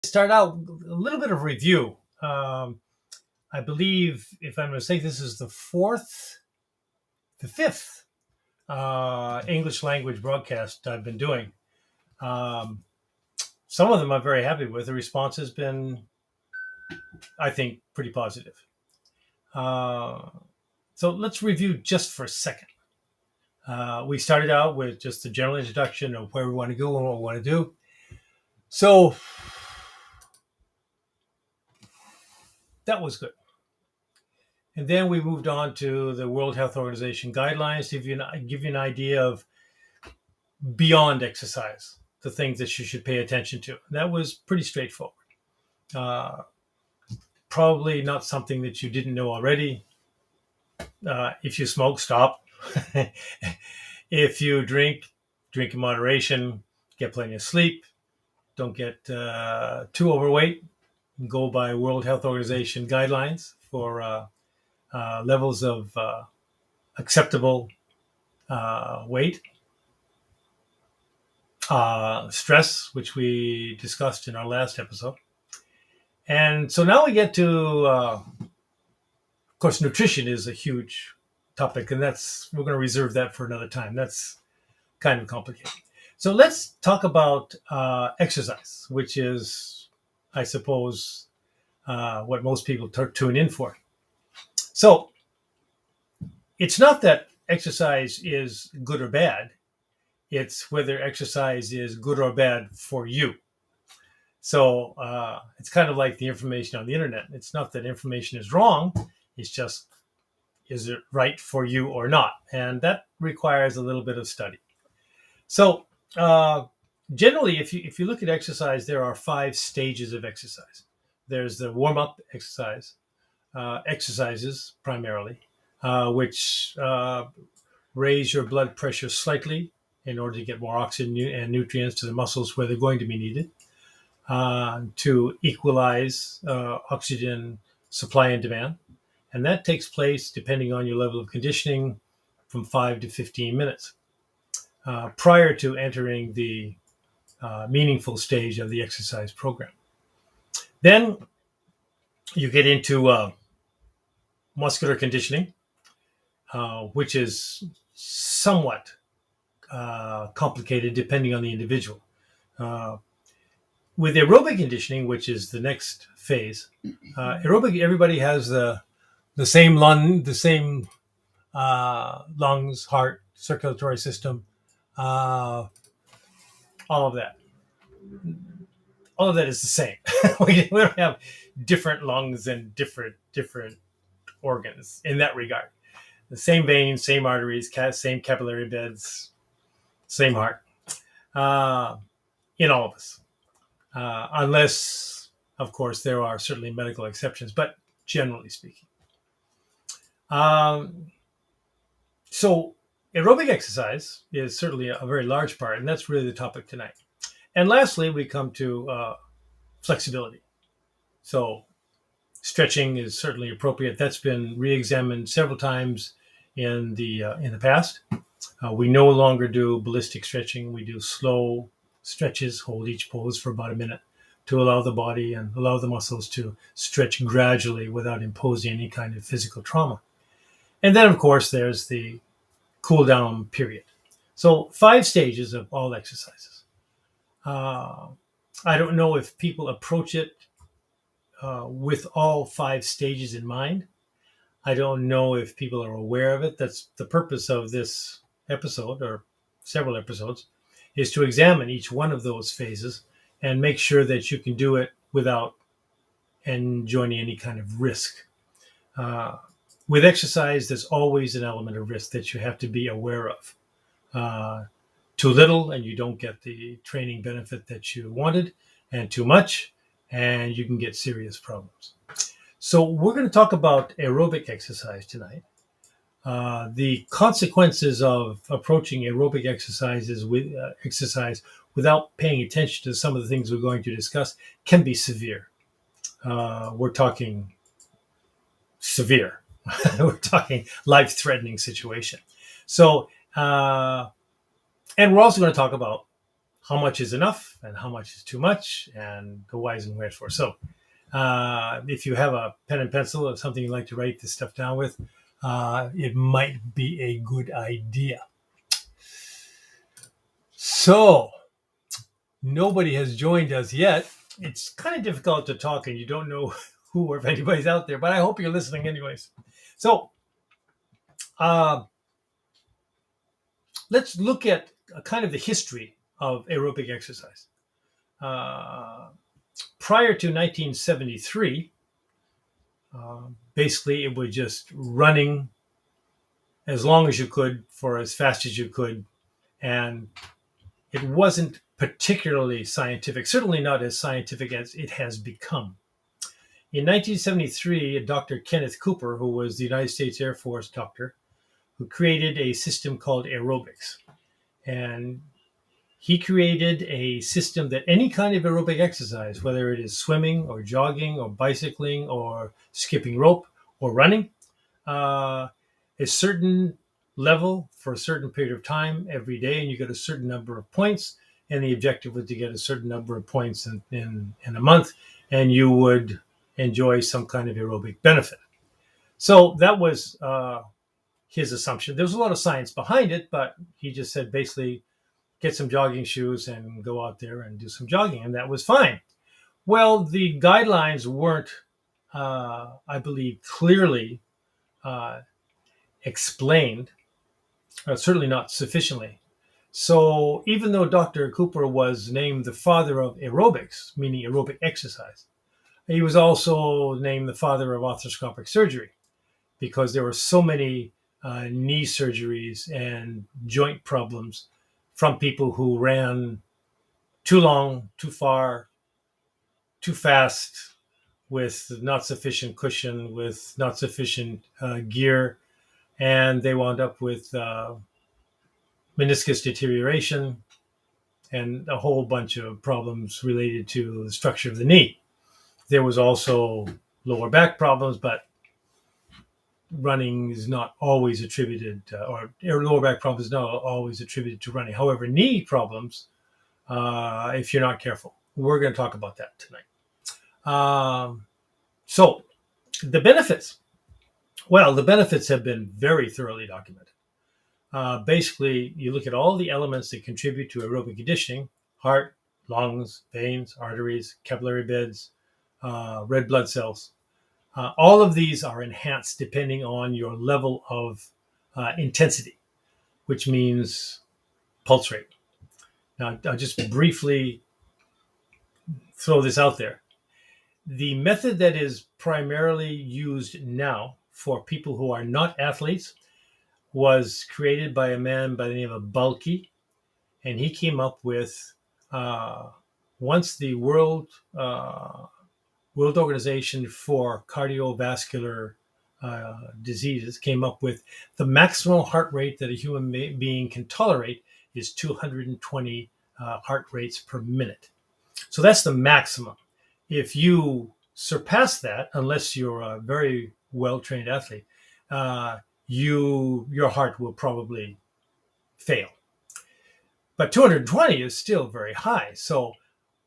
Start out a little bit of review. I believe, if I'm mistaken, this is the fifth English language broadcast I've been doing. Um, some of them I'm very happy with. The response has been, I think, pretty positive. Uh, so let's review just for a second. We started out with just a general introduction of where we want to go and what we want to do. So that was good. And then we moved on to the World Health Organization guidelines to give you an idea of beyond exercise, the things that you should pay attention to. That was pretty straightforward. Uh, Probably not something that you didn't know already. If you smoke, stop. If you drink in moderation. Get plenty of sleep. Don't get too overweight. Go by World Health Organization guidelines for levels of acceptable weight. Stress, which we discussed in our last episode. And so now we get to, of course, nutrition is a huge topic, and we're going to reserve that for another time. That's kind of complicated. So let's talk about exercise, which is, I suppose, what most people tune in for. So it's not that exercise is good or bad. It's whether exercise is good or bad for you. So it's kind of like the information on the internet. It's not that information is wrong. It's just, is it right for you or not? And that requires a little bit of study. So generally, if you look at exercise, there are 5 stages of exercise. There's the warm-up exercises primarily, which raise your blood pressure slightly in order to get more oxygen and nutrients to the muscles where they're going to be needed. To equalize oxygen supply and demand. And that takes place, depending on your level of conditioning, from 5 to 15 minutes prior to entering the meaningful stage of the exercise program. Then you get into muscular conditioning, which is somewhat complicated depending on the individual. With aerobic conditioning, which is the next phase, aerobic, everybody has the same lungs, heart, circulatory system, all of that. All of that is the same. We don't have different lungs and different organs in that regard. The same veins, same arteries, same capillary beds, same heart in all of us. Unless, of course, there are certainly medical exceptions, but generally speaking. So aerobic exercise is certainly a very large part, and that's really the topic tonight. And lastly, we come to flexibility. So stretching is certainly appropriate. That's been re-examined several times in the past. We no longer do ballistic stretching. We do slow stretches, hold each pose for about a minute to allow the body and allow the muscles to stretch gradually without imposing any kind of physical trauma. And then, of course, there's the cool down period. So 5 stages of all exercises. I don't know if people approach it with all 5 stages in mind. I don't know if people are aware of it. That's the purpose of this episode, or several episodes, is to examine each one of those phases and make sure that you can do it without joining any kind of risk. With exercise, there's always an element of risk that you have to be aware of. Too little, and you don't get the training benefit that you wanted, and too much, and you can get serious problems. So we're going to talk about aerobic exercise tonight. The consequences of approaching aerobic exercises with exercise without paying attention to some of the things we're going to discuss can be severe. We're talking severe. We're talking life-threatening situation. So, and we're also going to talk about how much is enough and how much is too much, and the whys and wherefore. So if you have a pen and pencil or something you'd like to write this stuff down with, it might be a good idea. So nobody has joined us yet. It's kind of difficult to talk and you don't know who or if anybody's out there, but I hope you're listening anyways. So let's look at kind of the history of aerobic exercise. Prior to 1973, basically it was just running as long as you could for as fast as you could, and it wasn't particularly scientific, certainly not as scientific as it has become. In 1973, Dr. Kenneth Cooper, who was the United States Air Force doctor, who created a system called aerobics. And he created a system that any kind of aerobic exercise, whether it is swimming or jogging or bicycling or skipping rope or running, a certain level for a certain period of time every day, and you get a certain number of points. And the objective was to get a certain number of points in a month, and you would enjoy some kind of aerobic benefit. So that was his assumption. There was a lot of science behind it, but he just said basically get some jogging shoes and go out there and do some jogging, and that was fine. Well, the guidelines weren't, I believe, clearly explained, certainly not sufficiently. So even though Dr. Cooper was named the father of aerobics, meaning aerobic exercise, he was also named the father of arthroscopic surgery because there were so many knee surgeries and joint problems from people who ran too long, too far, too fast, with not sufficient cushion, with not sufficient gear, and they wound up with meniscus deterioration and a whole bunch of problems related to the structure of the knee. There was also lower back problems, but running is not always attributed, or lower back problems is not always attributed to running. However, knee problems, if you're not careful, we're going to talk about that tonight. So the benefits. Well, the benefits have been very thoroughly documented. Basically, you look at all the elements that contribute to aerobic conditioning: heart, lungs, veins, arteries, capillary beds, red blood cells. All of these are enhanced depending on your level of intensity, which means pulse rate. Now, I'll just briefly throw this out there. The method that is primarily used now for people who are not athletes was created by a man by the name of Balke, and he came up with, once the World Organization for Cardiovascular Diseases came up with the maximum heart rate that a human being can tolerate is 220 heart rates per minute. So that's the maximum. If you surpass that, unless you're a very well-trained athlete, your heart will probably fail. But 220 is still very high. So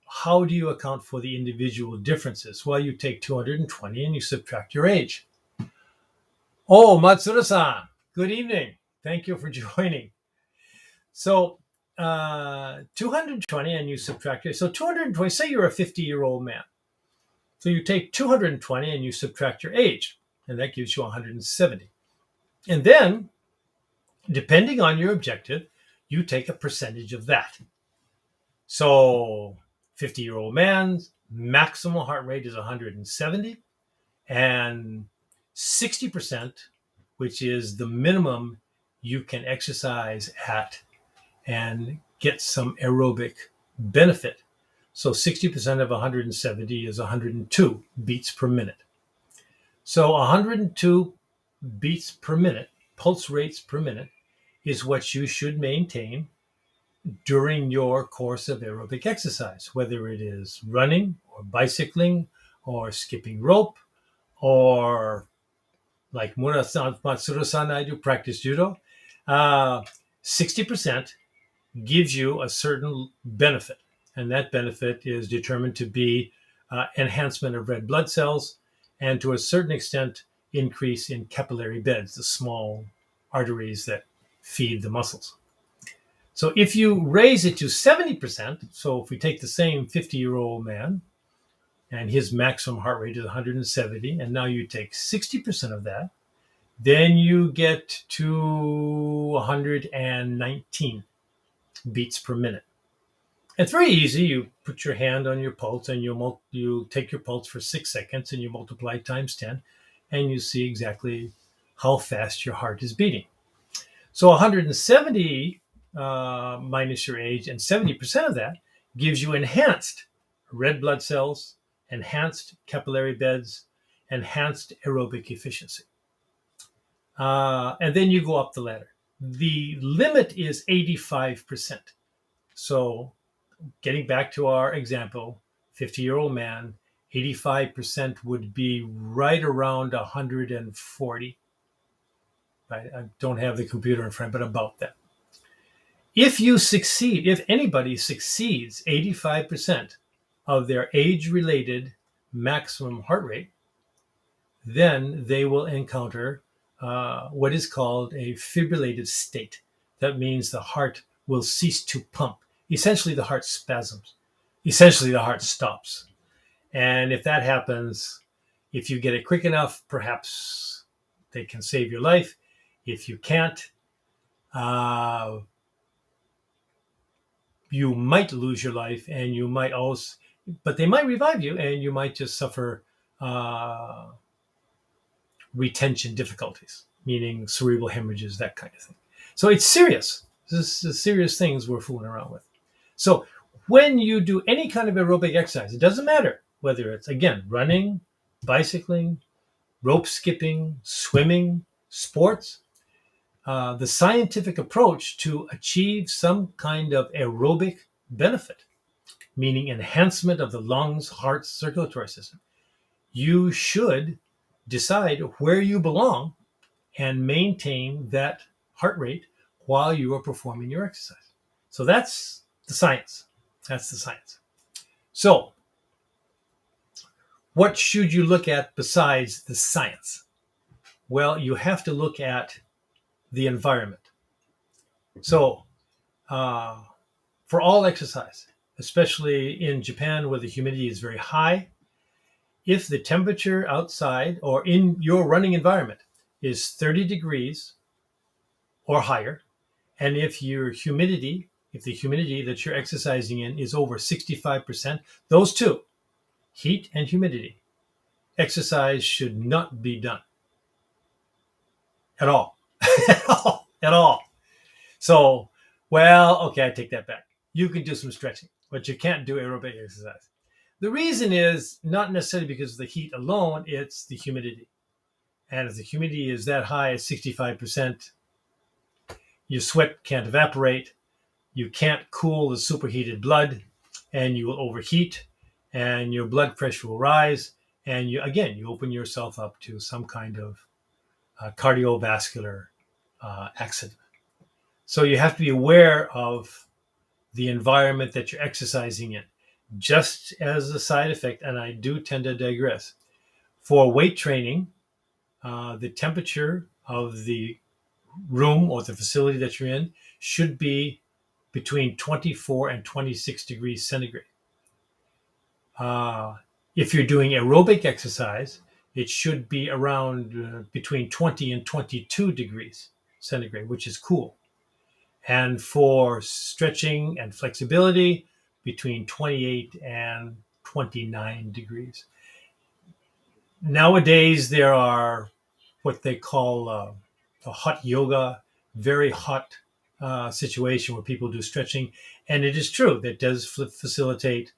how do you account for the individual differences? Well, you take 220 and you subtract your age. Oh, Matsura-san, good evening. Thank you for joining. So 220 and you subtract it. So 220, say you're a 50-year-old man. So you take 220 and you subtract your age, and that gives you 170. And then, depending on your objective, you take a percentage of that. So 50-year-old man's maximum heart rate is 170, and 60%, which is the minimum you can exercise at and get some aerobic benefit. So 60% of 170 is 102 beats per minute. So 102 beats per minute, pulse rates per minute, is what you should maintain during your course of aerobic exercise, whether it is running or bicycling or skipping rope, or like Matsura-san, I do practice judo. 60% gives you a certain benefit. And that benefit is determined to be enhancement of red blood cells and to a certain extent, increase in capillary beds, the small arteries that feed the muscles. So if you raise it to 70%, so if we take the same 50-year-old man and his maximum heart rate is 170, and now you take 60% of that, then you get to 119 beats per minute. It's very easy. You put your hand on your pulse and you take your pulse for 6 seconds and you multiply times 10 and you see exactly how fast your heart is beating. So 170 minus your age and 70% of that gives you enhanced red blood cells, enhanced capillary beds, enhanced aerobic efficiency. And then you go up the ladder. The limit is 85%. So getting back to our example, 50-year-old man, 85% would be right around 140. I don't have the computer in front, but about that. If anybody succeeds 85% of their age-related maximum heart rate, then they will encounter what is called a fibrillated state. That means the heart will cease to pump. Essentially, the heart spasms. Essentially, the heart stops. And if that happens, if you get it quick enough, perhaps they can save your life. If you can't, you might lose your life, and you might also, but they might revive you, and you might just suffer retention difficulties, meaning cerebral hemorrhages, that kind of thing. So it's serious. This is serious things we're fooling around with. So when you do any kind of aerobic exercise, it doesn't matter whether it's, again, running, bicycling, rope skipping, swimming, sports, the scientific approach to achieve some kind of aerobic benefit, meaning enhancement of the lungs, heart, circulatory system, you should decide where you belong and maintain that heart rate while you are performing your exercise. So that's the science. That's the science. So what should you look at besides the science? Well, you have to look at the environment. So for all exercise, especially in Japan where the humidity is very high, if the temperature outside or in your running environment is 30 degrees or higher, and if the humidity that you're exercising in is over 65%, those two, heat and humidity, exercise should not be done at all. At all. So, well, okay, I take that back. You can do some stretching, but you can't do aerobic exercise. The reason is not necessarily because of the heat alone, it's the humidity. And if the humidity is that high as 65%, your sweat can't evaporate, you can't cool the superheated blood, and you will overheat, and your blood pressure will rise, and you open yourself up to some kind of cardiovascular accident. So you have to be aware of the environment that you're exercising in. Just as a side effect, and I do tend to digress, for weight training, the temperature of the room or the facility that you're in should be between 24 and 26 degrees centigrade. If you're doing aerobic exercise, it should be around between 20 and 22 degrees centigrade, which is cool. And for stretching and flexibility, between 28 and 29 degrees. Nowadays, there are what they call a hot yoga, very hot situation where people do stretching. And it is true, that does facilitate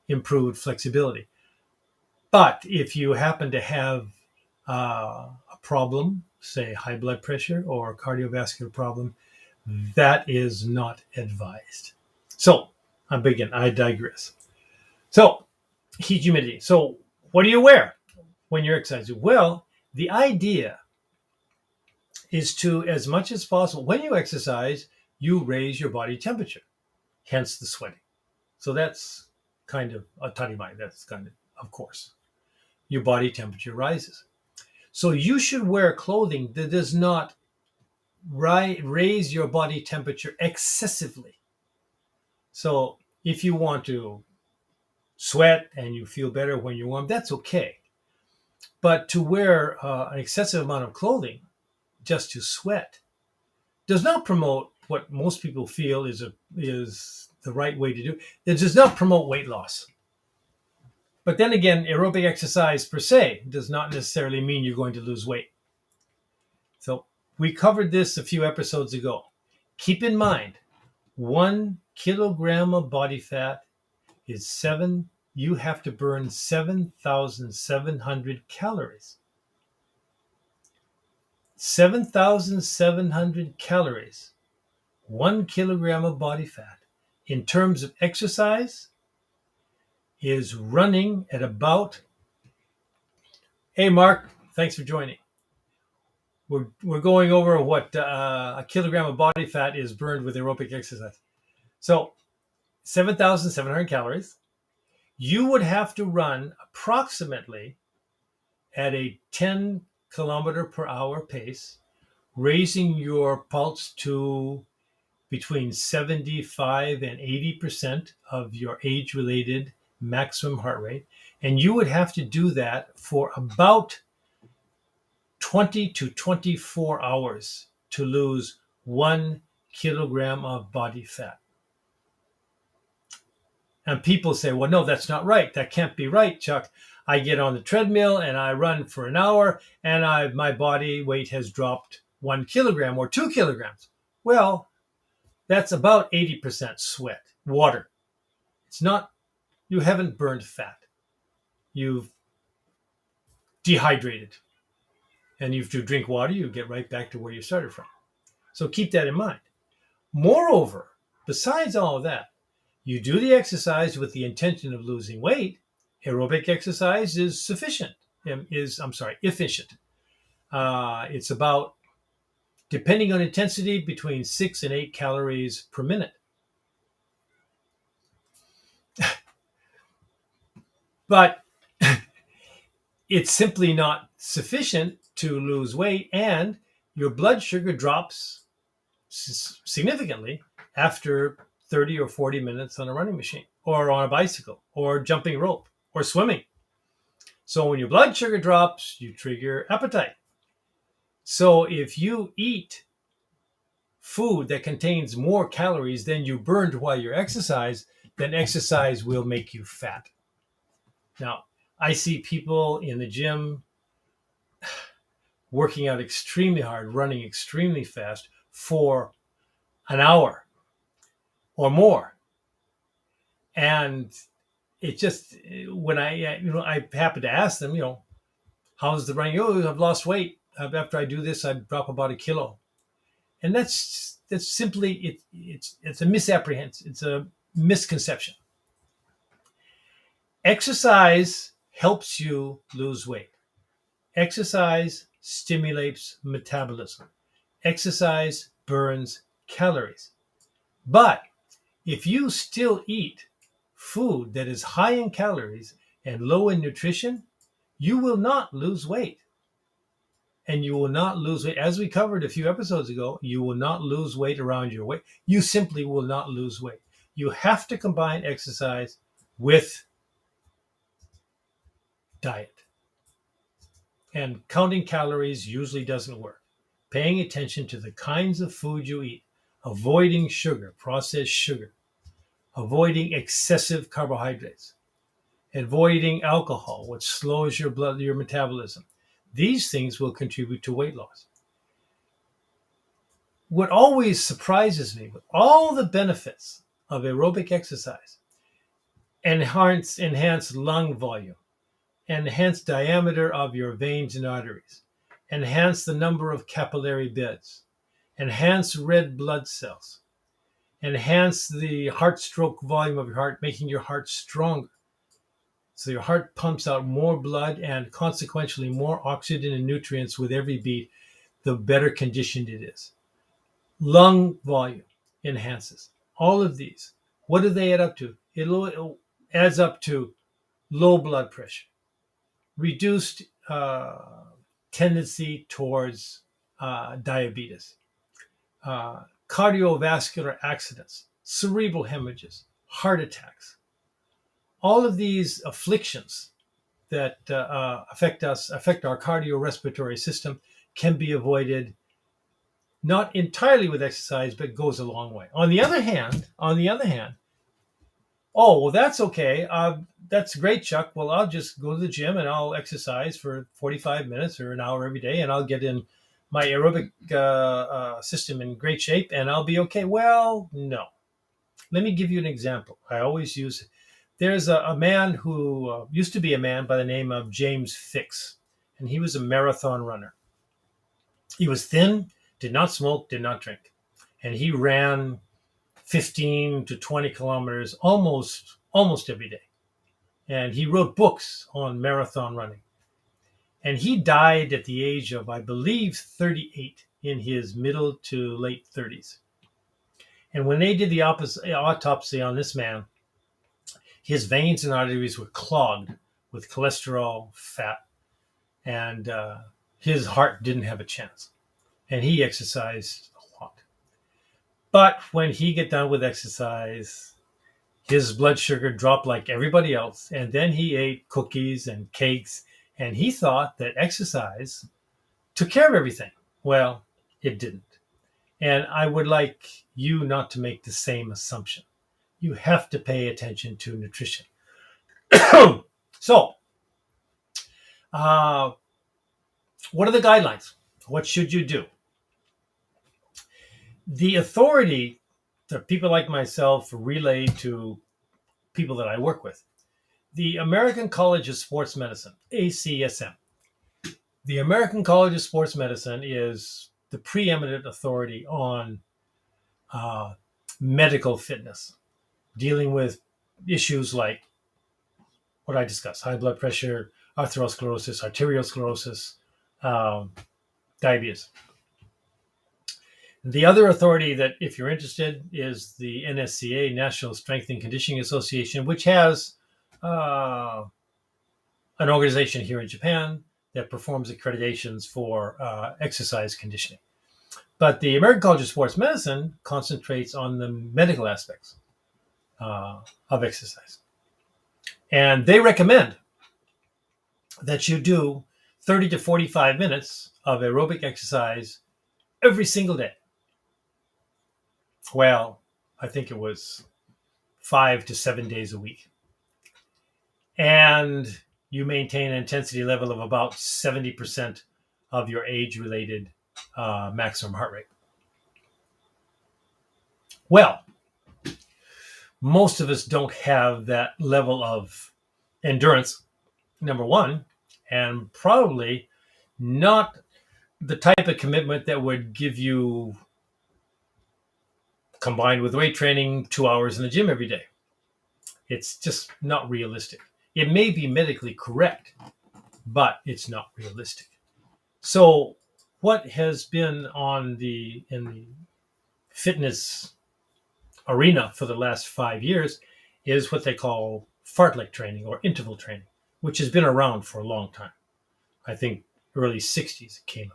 improved flexibility. But if you happen to have a problem, say high blood pressure or a cardiovascular problem, that is not advised. So I digress. So heat, humidity. So what do you wear when you're exercising? Well, the idea is to, as much as possible, when you exercise, you raise your body temperature, hence the sweating. So that's kind of a tarimai. That's kind of course, your body temperature rises. So you should wear clothing that does not raise your body temperature excessively. So if you want to sweat and you feel better when you're warm, that's okay. But to wear an excessive amount of clothing just to sweat does not promote what most people feel is the right way to do. It does not promote weight loss. But then again, aerobic exercise per se does not necessarily mean you're going to lose weight. So we covered this a few episodes ago. Keep in mind, 1 kilogram of body fat is you have to burn 7,700 calories. 7,700 calories, 1 kilogram of body fat. In terms of exercise, is running at about, hey Mark, thanks for joining. We're going over what a kilogram of body fat is burned with aerobic exercise. So 7,700 calories. You would have to run approximately at a 10 kilometer per hour pace, raising your pulse to between 75 and 80% of your age-related maximum heart rate. And you would have to do that for about 20 to 24 hours to lose 1 kilogram of body fat. And people say, well, no, that's not right. That can't be right, Chuck. I get on the treadmill and I run for an hour and my body weight has dropped 1 kilogram or 2 kilograms. Well, that's about 80% sweat, water. It's not, you haven't burned fat. You've dehydrated. And if you drink water, you get right back to where you started from. So keep that in mind. Moreover, besides all of that, you do the exercise with the intention of losing weight. Aerobic exercise is efficient. It's about, depending on intensity, between 6 and 8 calories per minute. But it's simply not sufficient to lose weight, and your blood sugar drops significantly after 30 or 40 minutes on a running machine or on a bicycle or jumping rope or swimming. So when your blood sugar drops, you trigger appetite. So if you eat food that contains more calories than you burned while you exercise, then exercise will make you fat. Now, I see people in the gym working out extremely hard, running extremely fast for an hour or more. And it just, when I happen to ask them, how's the running? Oh, I've lost weight. After I do this, I drop about 1 kilo. And that's simply, it's a misapprehension. It's a misconception. Exercise helps you lose weight. Exercise stimulates metabolism. Exercise burns calories. But if you still eat food that is high in calories and low in nutrition, you will not lose weight. And you will not lose weight. As we covered a few episodes ago, you will not lose weight around your weight. You simply will not lose weight. You have to combine exercise with diet. And counting calories usually doesn't work. Paying attention to the kinds of food you eat, avoiding sugar, processed sugar, avoiding excessive carbohydrates, avoiding alcohol, which slows your metabolism. These things will contribute to weight loss. What always surprises me with all the benefits of aerobic exercise, enhance lung volume, enhance diameter of your veins and arteries, enhance the number of capillary beds, enhance red blood cells, enhance the heart stroke volume of your heart, making your heart stronger. So your heart pumps out more blood and consequentially more oxygen and nutrients with every beat, the better conditioned it is. Lung volume, enhances. All of these. What do they add up to? It adds up to low blood pressure, reduced tendency towards diabetes, cardiovascular accidents, cerebral hemorrhages, heart attacks. All of these afflictions that affect our cardiorespiratory system, can be avoided, not entirely with exercise, but goes a long way. On the other hand, oh, well, that's okay. That's great, Chuck. Well, I'll just go to the gym and I'll exercise for 45 minutes or an hour every day, and I'll get in my aerobic system in great shape, and I'll be okay. Well, no. Let me give you an example. I always use it. There's a man who used to be a man by the name of James Fix, and he was a marathon runner. He was thin, did not smoke, did not drink, and he ran 15 to 20 kilometers almost every day. And he wrote books on marathon running. And he died at the age of, I believe, 38, in his middle to late 30s. And when they did the autopsy on this man, his veins and arteries were clogged with cholesterol, fat, and his heart didn't have a chance. And he exercised a lot. But when he got done with exercise, his blood sugar dropped like everybody else. And then he ate cookies and cakes. And he thought that exercise took care of everything. Well, it didn't. And I would like you not to make the same assumption. You have to pay attention to nutrition. So, what are the guidelines? What should you do? The authority that people like myself relay to people that I work with, the American College of Sports Medicine, ACSM. The American College of Sports Medicine is the preeminent authority on medical fitness, dealing with issues like what I discussed: high blood pressure, atherosclerosis, arteriosclerosis, diabetes. The other authority that, if you're interested, is the NSCA, National Strength and Conditioning Association, which has an organization here in Japan that performs accreditations for exercise conditioning. But the American College of Sports Medicine concentrates on the medical aspects of exercise. And they recommend that you do 30 to 45 minutes of aerobic exercise every single day. Well, I think it was 5 to 7 days a week. And you maintain an intensity level of about 70% of your age-related maximum heart rate. Well, most of us don't have that level of endurance, number one, and probably not the type of commitment that would give you, combined with weight training, 2 hours in the gym every day. It's just not realistic. It may be medically correct, but it's not realistic. So what has been in the fitness arena for the last 5 years is what they call fartlek training or interval training, which has been around for a long time. I think early 60s it came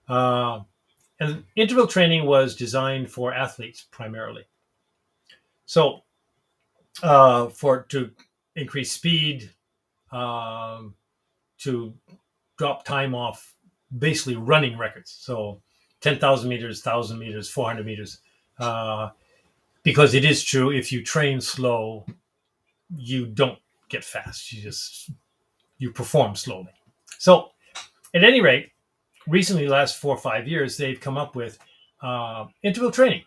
out. And interval training was designed for athletes primarily. So to increase speed, to drop time off basically running records. So 10,000 meters, 1,000 meters, 400 meters. Because it is true, if you train slow, you don't get fast. You perform slowly. So at any rate, recently, the last 4 or 5 years, they've come up with interval training.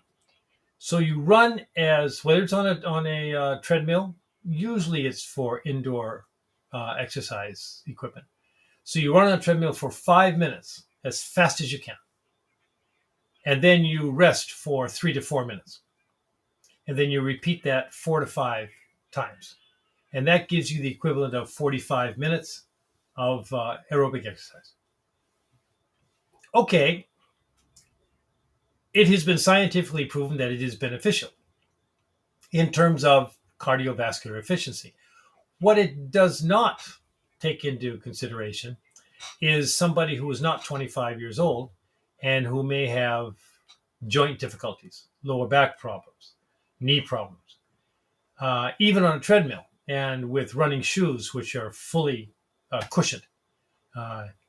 So you run whether it's on a treadmill, usually it's for indoor exercise equipment. So you run on a treadmill for 5 minutes as fast as you can. And then you rest for 3 to 4 minutes. And then you repeat that 4 to 5 times. And that gives you the equivalent of 45 minutes of aerobic exercise. Okay. it has been scientifically proven that it is beneficial in terms of cardiovascular efficiency. What it does not take into consideration is somebody who is not 25 years old and who may have joint difficulties, lower back problems, knee problems, even on a treadmill and with running shoes, which are fully cushioned.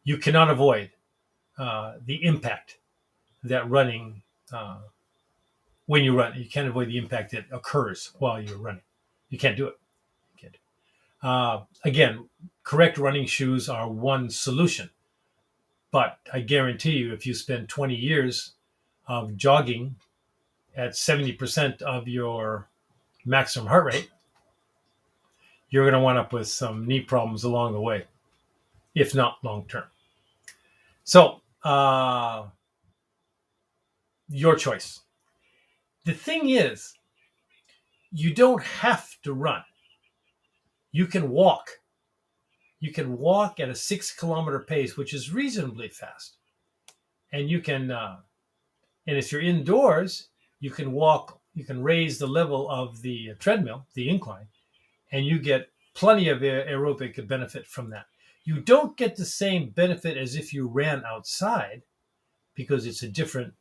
You cannot avoid the impact that running, when you run, you can't avoid the impact that occurs while you're running. You can't do it. You can't do it. Again, correct running shoes are one solution. But I guarantee you, if you spend 20 years of jogging at 70% of your maximum heart rate, you're going to wind up with some knee problems along the way, if not long term. So, your choice. The thing is, you don't have to run. You can walk. You can walk at a 6-kilometer pace, which is reasonably fast. And you can, and if you're indoors, you can walk, you can raise the level of the treadmill, the incline, and you get plenty of aerobic benefit from that. You don't get the same benefit as if you ran outside because it's a different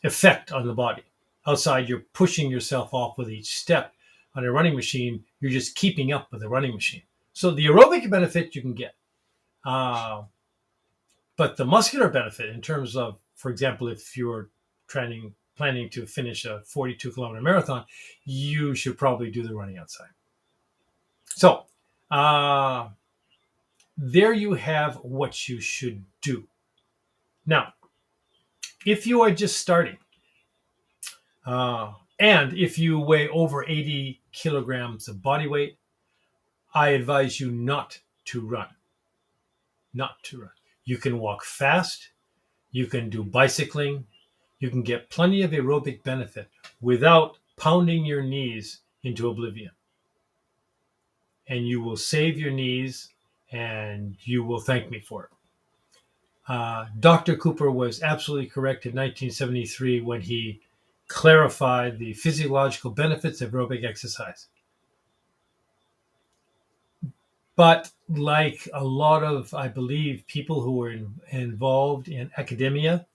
effect on the body. Outside, you're pushing yourself off with each step. On a running machine, you're just keeping up with the running machine. So the aerobic benefit you can get. But the muscular benefit in terms of, for example, if you're planning to finish a 42-kilometer marathon, you should probably do the running outside. So there you have what you should do. Now, if you are just starting, and if you weigh over 80 kilograms of body weight, I advise you not to run. Not to run. You can walk fast. You can do bicycling. You can get plenty of aerobic benefit without pounding your knees into oblivion. And you will save your knees and you will thank me for it. Dr. Cooper was absolutely correct in 1973 when he clarified the physiological benefits of aerobic exercise. But like a lot of, I believe, people who are involved in academia,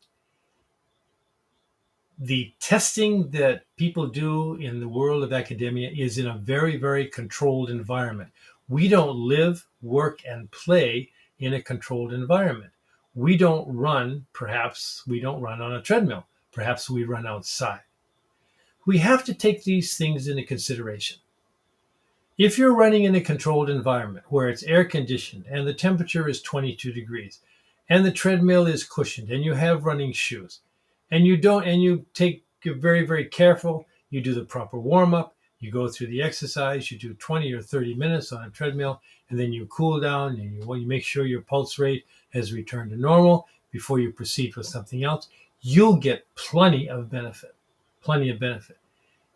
the testing that people do in the world of academia is in a very, very controlled environment. We don't live, work, and play in a controlled environment. We don't run on a treadmill. Perhaps we run outside. We have to take these things into consideration. If you're running in a controlled environment where it's air conditioned and the temperature is 22 degrees and the treadmill is cushioned and you have running shoes and you're very, very careful, you do the proper warm up, you go through the exercise, you do 20 or 30 minutes on a treadmill, and then you cool down and you make sure your pulse rate has returned to normal before you proceed with something else, you'll get plenty of benefit.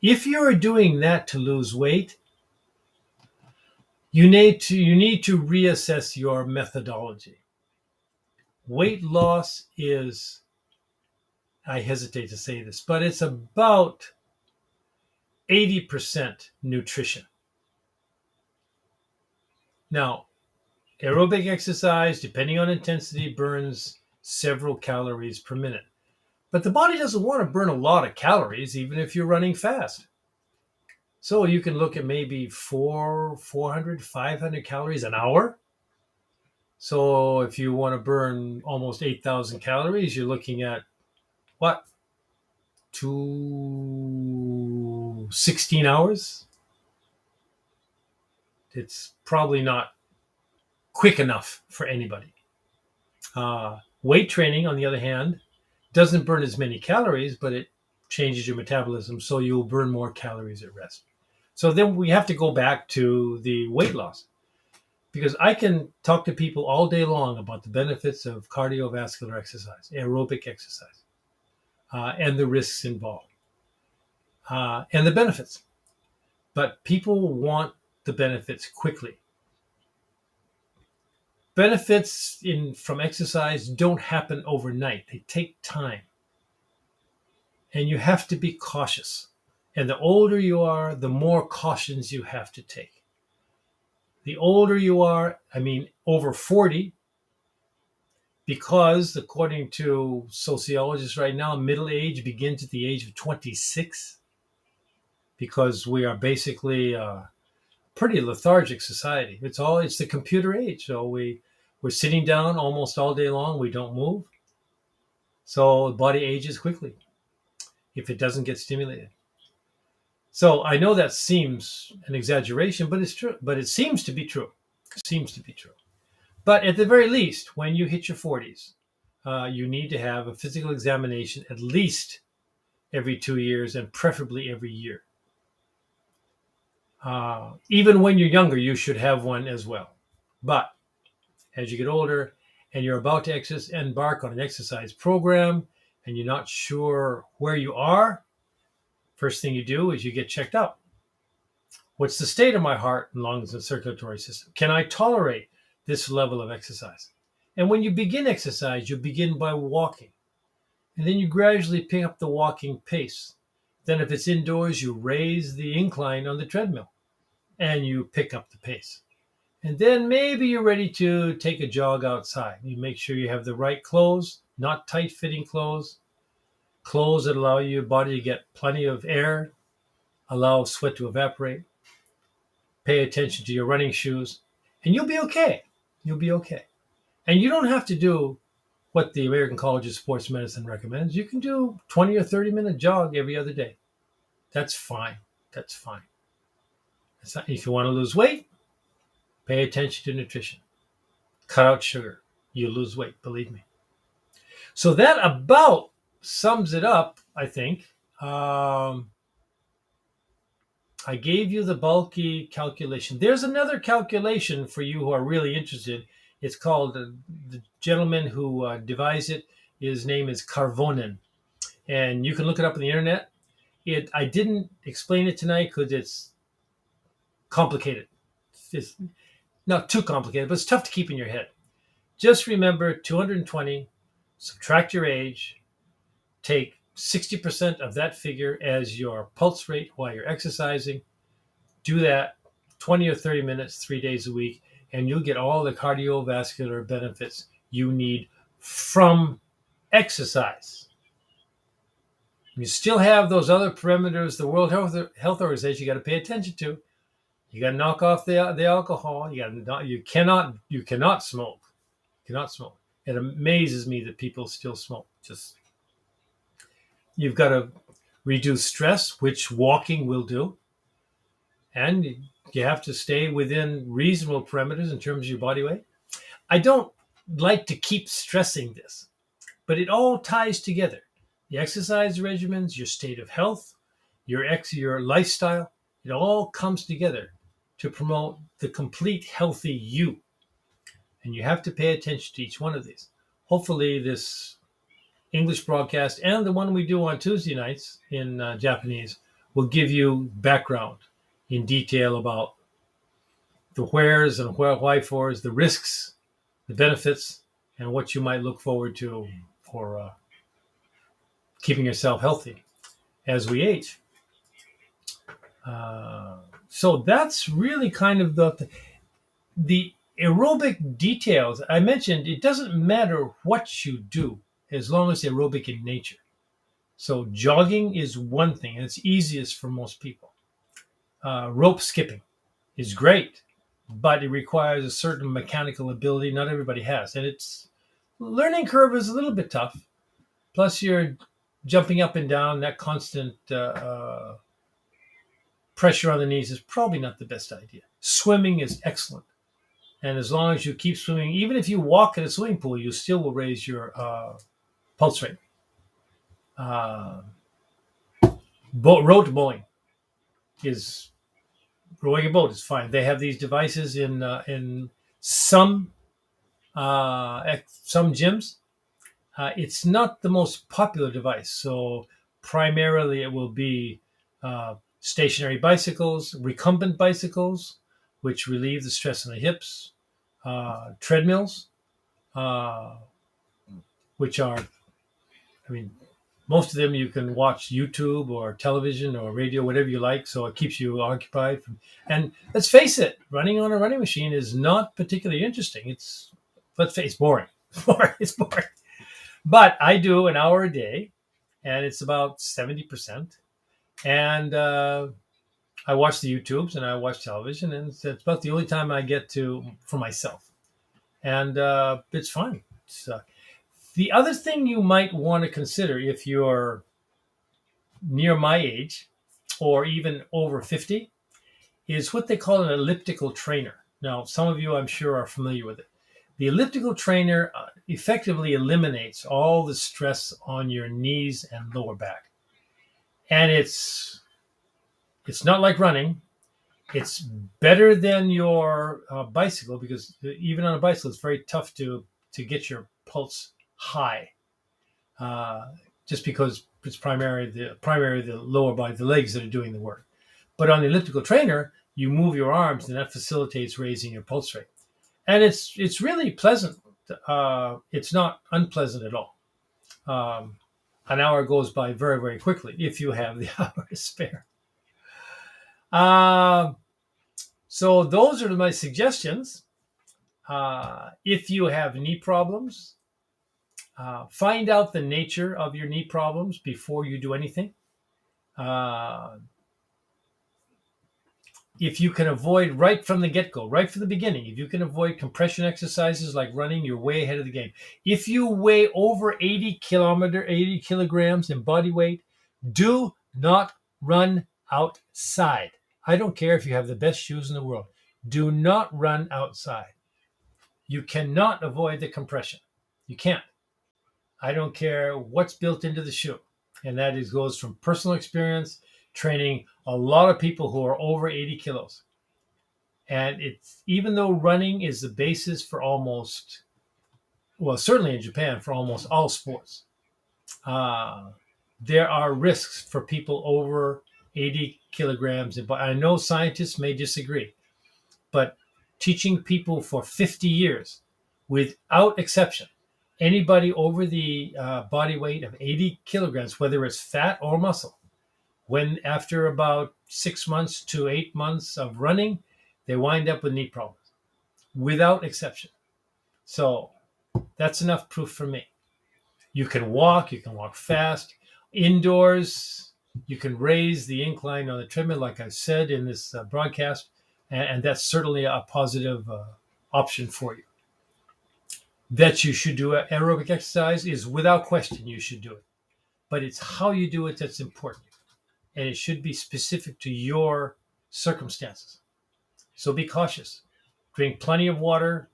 If you're doing that to lose weight, you need to reassess your methodology. Weight loss is, I hesitate to say this, but it's about 80% nutrition. Now, aerobic exercise, depending on intensity, burns several calories per minute. But the body doesn't want to burn a lot of calories, even if you're running fast. So you can look at maybe 400, 500 calories an hour. So if you want to burn almost 8,000 calories, you're looking at what? 16 hours? It's probably not quick enough for anybody. Weight training, on the other hand, doesn't burn as many calories, but it changes your metabolism, so you'll burn more calories at rest. So then we have to go back to the weight loss, because I can talk to people all day long about the benefits of cardiovascular exercise, aerobic exercise, and the risks involved, and the benefits. But people want the benefits quickly. Benefits from exercise don't happen overnight. They take time. and you have to be cautious. And the older you are, the more cautions you have to take. The older you are, I mean, over 40, because according to sociologists right now, middle age begins at the age of 26, because we are basically a pretty lethargic society. It's the computer age. So we're sitting down almost all day long. We don't move. So the body ages quickly if it doesn't get stimulated. So I know that seems an exaggeration, but it's true. But it seems to be true. It seems to be true. But at the very least, when you hit your 40s, you need to have a physical examination at least every 2 years, and preferably every year. Even when you're younger, you should have one as well. But as you get older and you're about to embark on an exercise program and you're not sure where you are, first thing you do is you get checked out. What's the state of my heart and lungs and circulatory system? Can I tolerate this level of exercise? And when you begin exercise, you begin by walking. And then you gradually pick up the walking pace. Then if it's indoors, you raise the incline on the treadmill and you pick up the pace. And then maybe you're ready to take a jog outside. You make sure you have the right clothes, not tight-fitting clothes that allow your body to get plenty of air, allow sweat to evaporate. Pay attention to your running shoes, and you'll be okay. You'll be okay. And you don't have to do what the American College of Sports Medicine recommends. You can do 20 or 30-minute jog every other day. That's fine. That's fine. If you want to lose weight, pay attention to nutrition. Cut out sugar. You'll lose weight, believe me. So that about sums it up, I think. I gave you the bulky calculation. There's another calculation for you who are really interested. It's called, the gentleman who devised it, his name is Karvonen. And you can look it up on the internet. I didn't explain it tonight because it's complicated. It's not too complicated, but it's tough to keep in your head. Just remember 220, subtract your age, take 60% of that figure as your pulse rate while you're exercising. Do that 20 or 30 minutes, 3 days a week, and you'll get all the cardiovascular benefits you need from exercise. You still have those other parameters the World Health Organization you got to pay attention to. You got to knock off the alcohol. You cannot smoke. Cannot smoke. It amazes me that people still smoke. You've got to reduce stress, which walking will do. And you have to stay within reasonable parameters in terms of your body weight. I don't like to keep stressing this, but it all ties together. The exercise regimens, your state of health, your lifestyle, it all comes together to promote the complete healthy you. And you have to pay attention to each one of these. Hopefully this English broadcast and the one we do on Tuesday nights in Japanese will give you background in detail about the wheres and why-fors, the risks, the benefits, and what you might look forward to for keeping yourself healthy as we age. So that's really kind of the aerobic details. I mentioned it doesn't matter what you do as long as it's aerobic in nature. So jogging is one thing, and it's easiest for most people. Rope skipping is great, but it requires a certain mechanical ability not everybody has. And its learning curve is a little bit tough. Plus you're jumping up and down, that constant pressure on the knees is probably not the best idea. Swimming is excellent. And as long as you keep swimming, even if you walk in a swimming pool, you still will raise your pulse rate. Road bowling rowing a boat is fine. They have these devices in some gyms. It's not the most popular device, so primarily it will be stationary bicycles, recumbent bicycles, which relieve the stress on the hips, treadmills, which are, Most of them you can watch YouTube or television or radio, whatever you like, so it keeps you occupied. And let's face it, running on a running machine is not particularly interesting. It's boring. It's boring. But I do an hour a day, and it's about 70%. And I watch the YouTubes and I watch television, and it's about the only time I get to for myself. And it's fun. The other thing you might want to consider if you're near my age or even over 50 is what they call an elliptical trainer. Now, some of you, I'm sure, are familiar with it. The elliptical trainer effectively eliminates all the stress on your knees and lower back. And it's not like running. It's better than your bicycle, because even on a bicycle, it's very tough to get your pulse high, just because it's primarily the lower body, the legs that are doing the work. But on the elliptical trainer, you move your arms, and that facilitates raising your pulse rate. And it's really pleasant. It's not unpleasant at all. An hour goes by very, very quickly if you have the hour to spare. So those are my suggestions. If you have knee problems, find out the nature of your knee problems before you do anything. If you can avoid right from the get-go, right from the beginning, if you can avoid compression exercises like running, you're way ahead of the game. If you weigh over 80 kilograms in body weight, do not run outside. I don't care if you have the best shoes in the world. Do not run outside. You cannot avoid the compression. You can't. I don't care what's built into the shoe. And that goes from personal experience, training a lot of people who are over 80 kilos. And it's, even though running is the basis for certainly in Japan, for almost all sports, there are risks for people over 80 kilograms. But I know scientists may disagree, but teaching people for 50 years, without exception, anybody over the body weight of 80 kilograms, whether it's fat or muscle, when after about 6 months to 8 months of running, they wind up with knee problems, without exception. So that's enough proof for me. You can walk fast. Indoors, you can raise the incline on the treadmill, like I said in this broadcast, and that's certainly a positive option for you. That you should do aerobic exercise is without question, you should do it. But it's how you do it that's important. And it should be specific to your circumstances. So be cautious. Drink plenty of water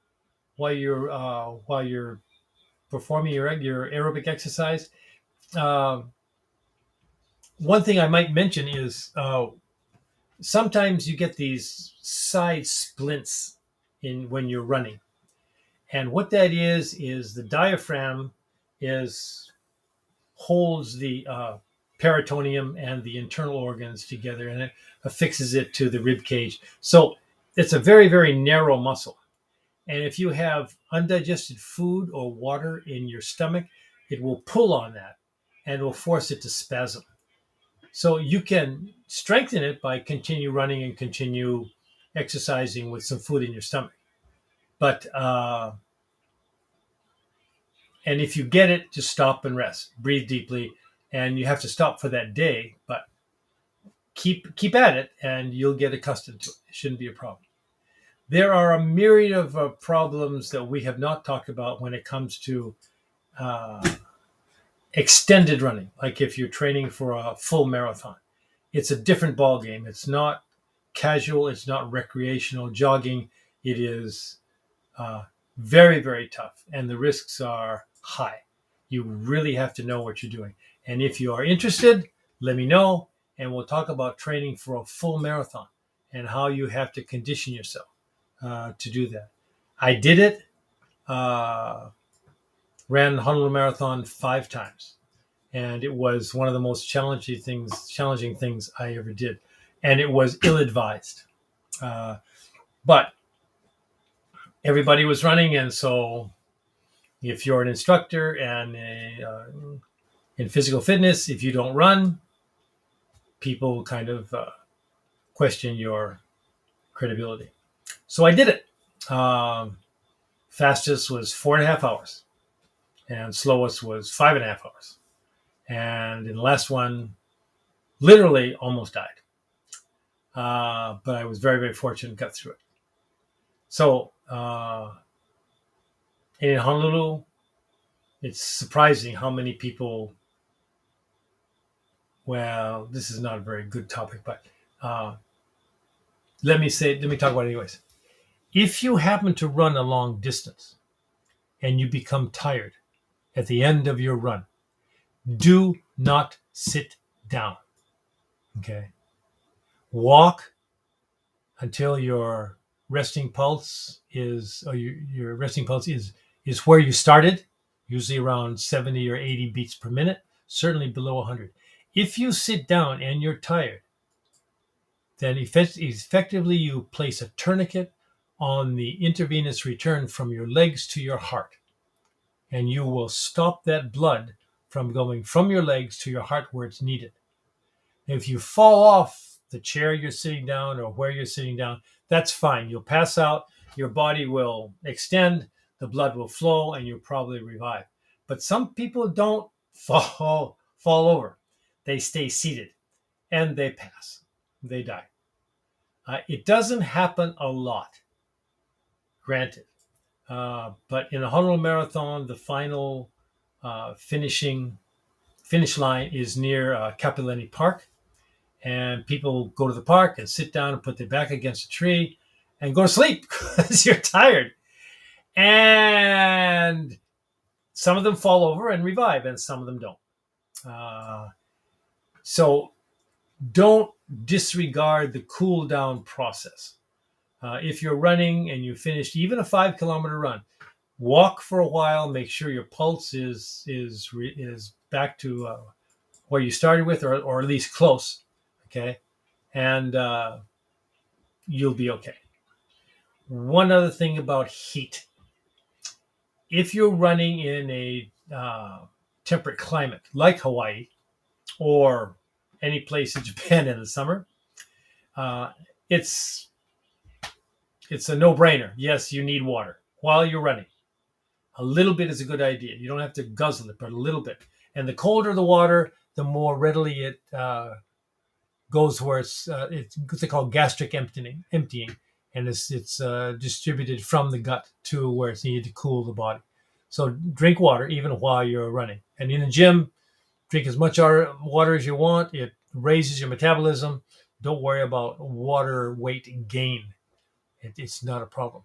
while you're performing your aerobic exercise. One thing I might mention is sometimes you get these side splints when you're running. And what that is the diaphragm holds the peritoneum and the internal organs together, and it affixes it to the rib cage. So it's a very, very narrow muscle. And if you have undigested food or water in your stomach, it will pull on that and will force it to spasm. So you can strengthen it by continue running and continue exercising with some food in your stomach. But and if you get it, just stop and rest, breathe deeply, and you have to stop for that day, but keep at it, and you'll get accustomed to it. It shouldn't be a problem. There are a myriad of problems that we have not talked about when it comes to extended running. Like if you're training for a full marathon, it's a different ball game. It's not casual. It's not recreational jogging. It is very, very tough, and the risks are high. You really have to know what you're doing. And if you are interested, let me know, and we'll talk about training for a full marathon and how you have to condition yourself to do that. I did it, ran the Honolulu Marathon 5 times, and it was one of the most challenging things I ever did, and it was ill-advised. But everybody was running, and so if you're an instructor and in physical fitness, if you don't run, people kind of question your credibility. So I did it. Fastest was 4.5 hours, and slowest was 5.5 hours. And in the last one, literally almost died. But I was very, very fortunate, got through it. So in Honolulu, it's surprising how many people. Well, this is not a very good topic, but let me talk about it anyways. If you happen to run a long distance and you become tired at the end of your run, do not sit down. Okay. Walk until your resting pulse is, or your resting pulse is where you started, usually around 70 or 80 beats per minute, certainly below 100. If you sit down and you're tired, then effectively you place a tourniquet on the intravenous return from your legs to your heart, and you will stop that blood from going from your legs to your heart where it's needed. If you fall off the chair you're sitting down or where you're sitting down, that's fine. You'll pass out, your body will extend, the blood will flow, and you'll probably revive. But some people don't fall over. They stay seated and they pass. They die. It doesn't happen a lot, granted. But in the Honolulu Marathon, the final finish line is near Kapolei Park. And people go to the park and sit down and put their back against a tree and go to sleep because you're tired. And some of them fall over and revive, and some of them don't. So don't disregard the cool down process. If you're running and you finished even a 5-kilometer run, walk for a while, make sure your pulse is back to where you started with, or at least close. Okay. And you'll be okay. One other thing about heat. If you're running in a temperate climate like Hawaii or any place in Japan in the summer, it's a no-brainer. Yes, you need water while you're running. A little bit is a good idea. You don't have to guzzle it, but a little bit. And the colder the water, the more readily it goes where it's they call gastric emptying, and it's distributed from the gut to where it's needed to cool the body. So drink water even while you're running. And in the gym, drink as much water as you want. It raises your metabolism. Don't worry about water weight gain. It's not a problem.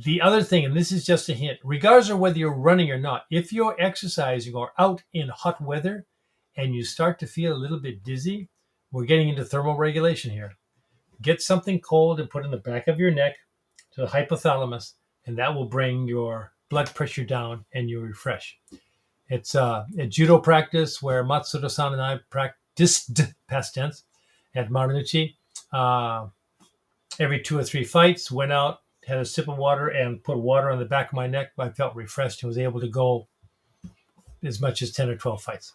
The other thing, and this is just a hint, regardless of whether you're running or not, if you're exercising or out in hot weather and you start to feel a little bit dizzy, we're getting into thermal regulation here. Get something cold and put in the back of your neck to the hypothalamus, and that will bring your blood pressure down and you refresh. It's a judo practice where Matsuda-san and I practiced, past tense, at Marunouchi. Every 2 or 3 fights, went out, had a sip of water, and put water on the back of my neck. I felt refreshed and was able to go as much as 10 or 12 fights.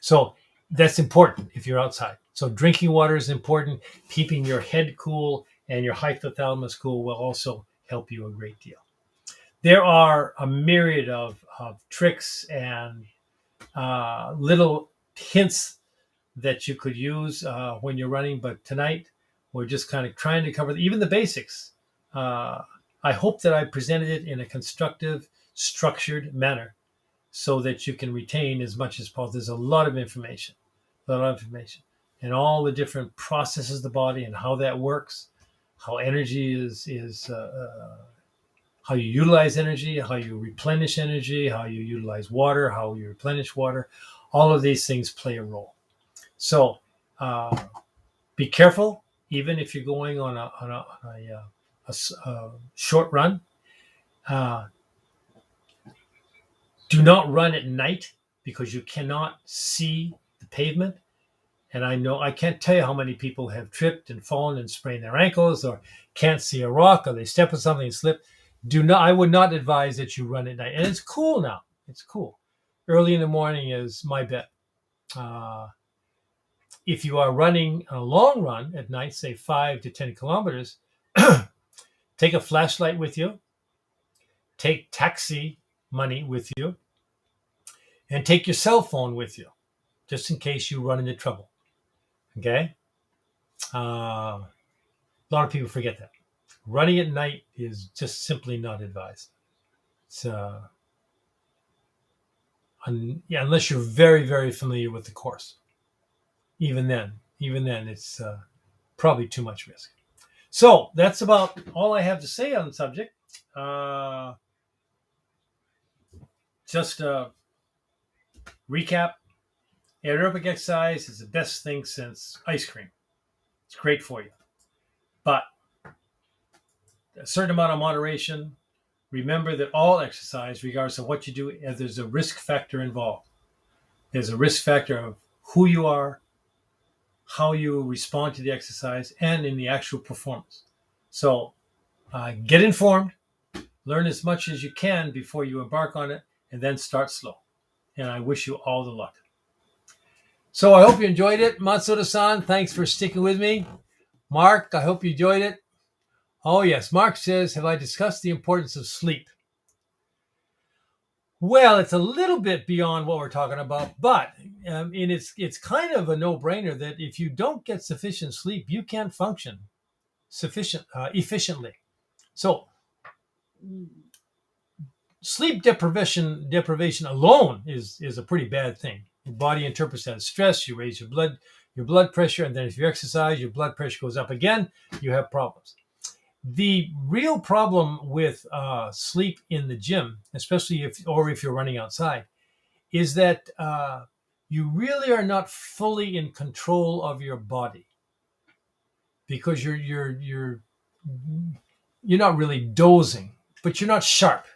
So that's important if you're outside. So drinking water is important. Keeping your head cool and your hypothalamus cool will also help you a great deal. There are a myriad of tricks and little hints that you could use when you're running. But tonight, we're just kind of trying to cover even the basics. I hope that I presented it in a constructive, structured manner so that you can retain as much as possible. There's a lot of information, and all the different processes of the body and how that works, how energy is how you utilize energy, how you replenish energy, how you utilize water, how you replenish water. All of these things play a role. So be careful, even if you're going on a short run. Do not run at night because you cannot see the pavement. And I can't tell you how many people have tripped and fallen and sprained their ankles, or can't see a rock, or they step on something and slip. I would not advise that you run at night. And it's cool now. It's cool. Early in the morning is my bet. If you are running a long run at night, say 5 to 10 kilometers, take a flashlight with you, take taxi money with you, and take your cell phone with you, just in case you run into trouble. Okay? A lot of people forget that. Running at night is just simply not advised. It's, unless you're very, very familiar with the course. Even then, it's probably too much risk. So that's about all I have to say on the subject. Just recap. Aerobic exercise is the best thing since ice cream. It's great for you. But a certain amount of moderation. Remember that all exercise, regardless of what you do, there's a risk factor involved. There's a risk factor of who you are, how you respond to the exercise, and in the actual performance. So get informed, learn as much as you can before you embark on it, and then start slow. And I wish you all the luck. So I hope you enjoyed it. Matsuda-san, thanks for sticking with me. Mark, I hope you enjoyed it. Oh, yes. Mark says, have I discussed the importance of sleep? Well, it's a little bit beyond what we're talking about, but it's kind of a no-brainer that if you don't get sufficient sleep, you can't function efficiently. So sleep deprivation alone is a pretty bad thing. Your body interprets that as stress. You raise your blood pressure, and then if you exercise, your blood pressure goes up again. You have problems. The real problem with sleep in the gym, especially if you're running outside, is that you really are not fully in control of your body, because you're not really dozing, but you're not sharp.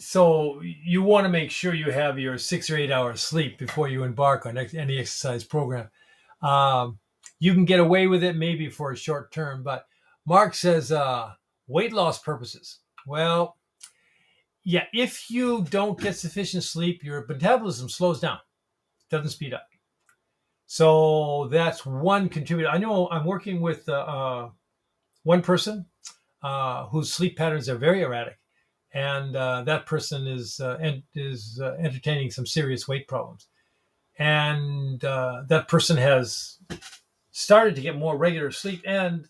So you want to make sure you have your 6 or 8 hours sleep before you embark on any exercise program. You can get away with it maybe for a short term, but Mark says weight loss purposes. Well, yeah, if you don't get sufficient sleep, your metabolism slows down, doesn't speed up. So that's one contributor. I know I'm working with one person whose sleep patterns are very erratic. And that person is entertaining some serious weight problems. And that person has started to get more regular sleep, and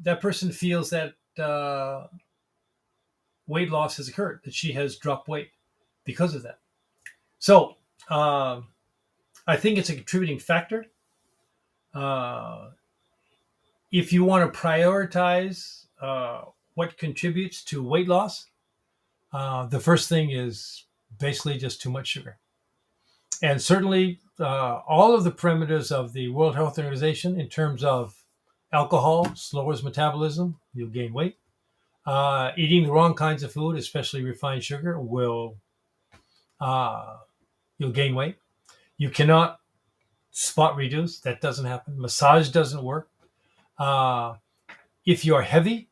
that person feels that weight loss has occurred, that she has dropped weight because of that. So I think it's a contributing factor. If you want to prioritize what contributes to weight loss, the first thing is basically just too much sugar. And certainly all of the parameters of the World Health Organization in terms of alcohol lowers metabolism, you'll gain weight. Eating the wrong kinds of food, especially refined sugar, you'll gain weight. You cannot spot reduce. That doesn't happen. Massage doesn't work. If you're heavy,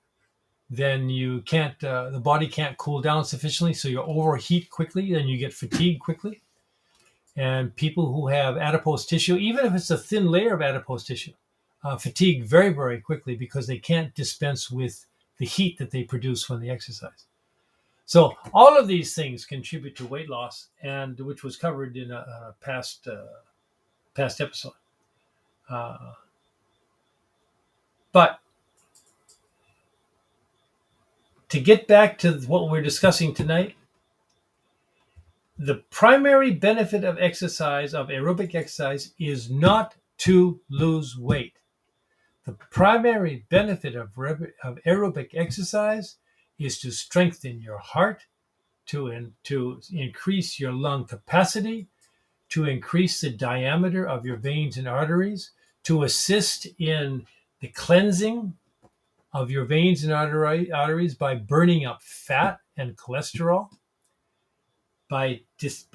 then you can't, the body can't cool down sufficiently, so you overheat quickly, then you get fatigued quickly. And people who have adipose tissue, even if it's a thin layer of adipose tissue, fatigue very, very quickly because they can't dispense with the heat that they produce when they exercise. So all of these things contribute to weight loss, and which was covered in a past episode. But to get back to what we're discussing tonight, the primary benefit of exercise, of aerobic exercise, is not to lose weight. The primary benefit of aerobic exercise is to strengthen your heart, to increase your lung capacity, to increase the diameter of your veins and arteries, to assist in the cleansing of your veins and arteries by burning up fat and cholesterol, by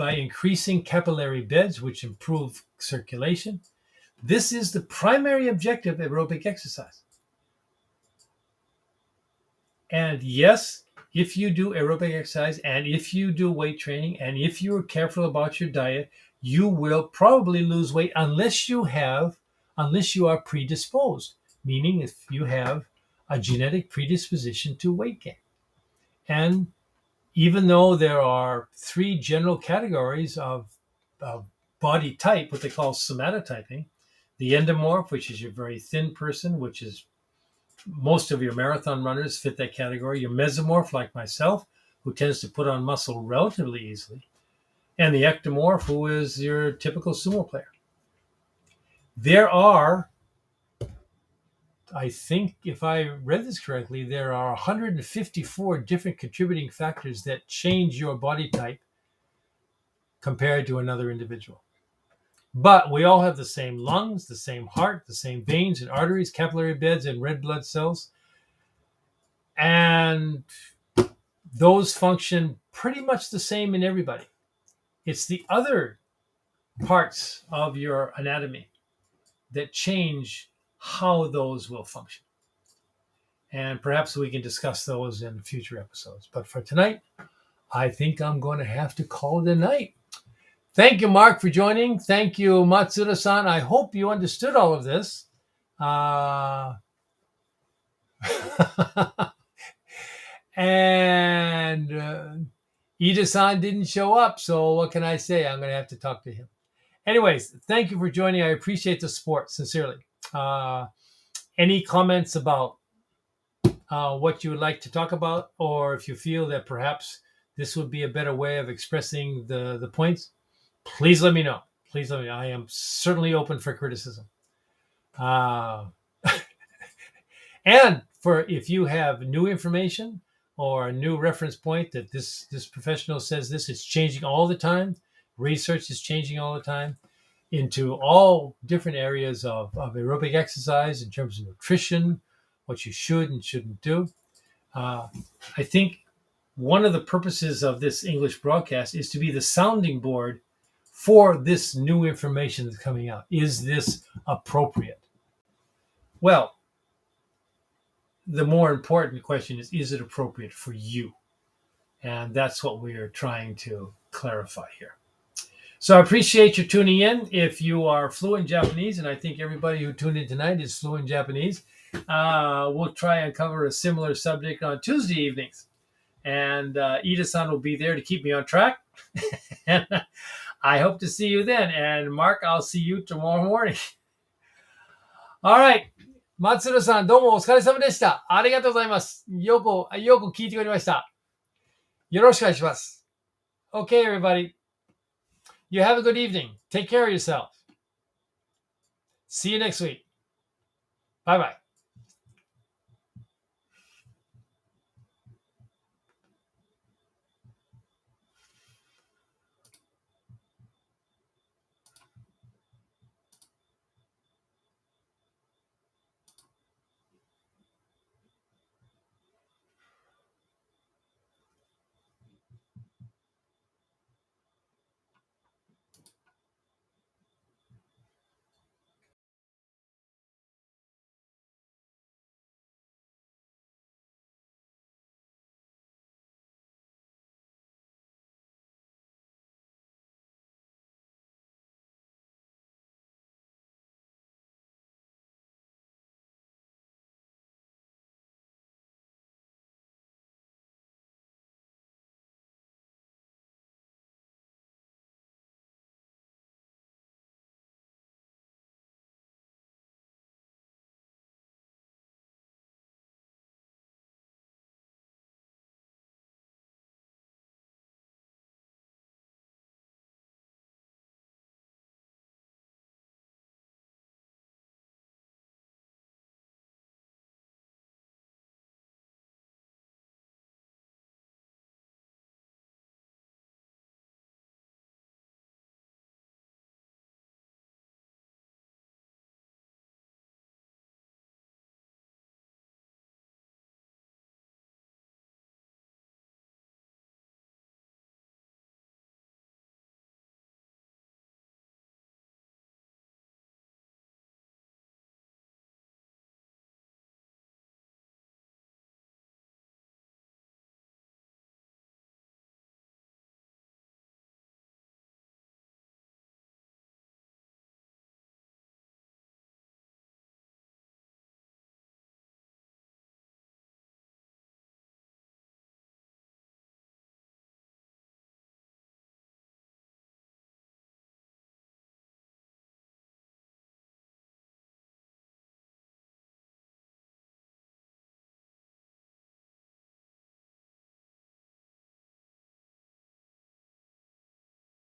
increasing capillary beds, which improve circulation. This is the primary objective of aerobic exercise. And yes, if you do aerobic exercise and if you do weight training and if you're careful about your diet, you will probably lose weight unless you are predisposed, meaning if you have a genetic predisposition to weight gain. And even though there are 3 general categories of body type, what they call somatotyping, the endomorph, which is your very thin person, which is most of your marathon runners fit that category. Your mesomorph, like myself, who tends to put on muscle relatively easily. And the ectomorph, who is your typical sumo player. There are, I think if I read this correctly, there are 154 different contributing factors that change your body type compared to another individual. But we all have the same lungs, the same heart, the same veins and arteries, capillary beds, and red blood cells. And those function pretty much the same in everybody. It's the other parts of your anatomy that change how those will function. And perhaps we can discuss those in future episodes. But for tonight, I think I'm going to have to call it a night. Thank you, Mark, for joining. Thank you, Matsuda-san. I hope you understood all of this. And Ida-san didn't show up, so what can I say? I'm going to have to talk to him. Anyways, thank you for joining. I appreciate the support, sincerely. Any comments about what you would like to talk about, or if you feel that perhaps this would be a better way of expressing the points, please let me know. Please let me know. I am certainly open for criticism. And for if you have new information or a new reference point that this professional says this is changing all the time, research is changing all the time into all different areas of aerobic exercise in terms of nutrition, what you should and shouldn't do. I think one of the purposes of this English broadcast is to be the sounding board for this new information that's coming out. Is this appropriate? Well, the more important question is it appropriate for you? And that's what we are trying to clarify here. So I appreciate you tuning in. If you are fluent Japanese, and I think everybody who tuned in tonight is fluent Japanese, we'll try and cover a similar subject on Tuesday evenings. And Ida-san will be there to keep me on track. And I hope to see you then. And Mark, I'll see you tomorrow morning. All right. 松野さん、どうもお疲れ様でした。ありがとうございます。よく聞いてくれました。よろしくお願いします。Okay, everybody. You have a good evening. Take care of yourself. See you next week. Bye-bye.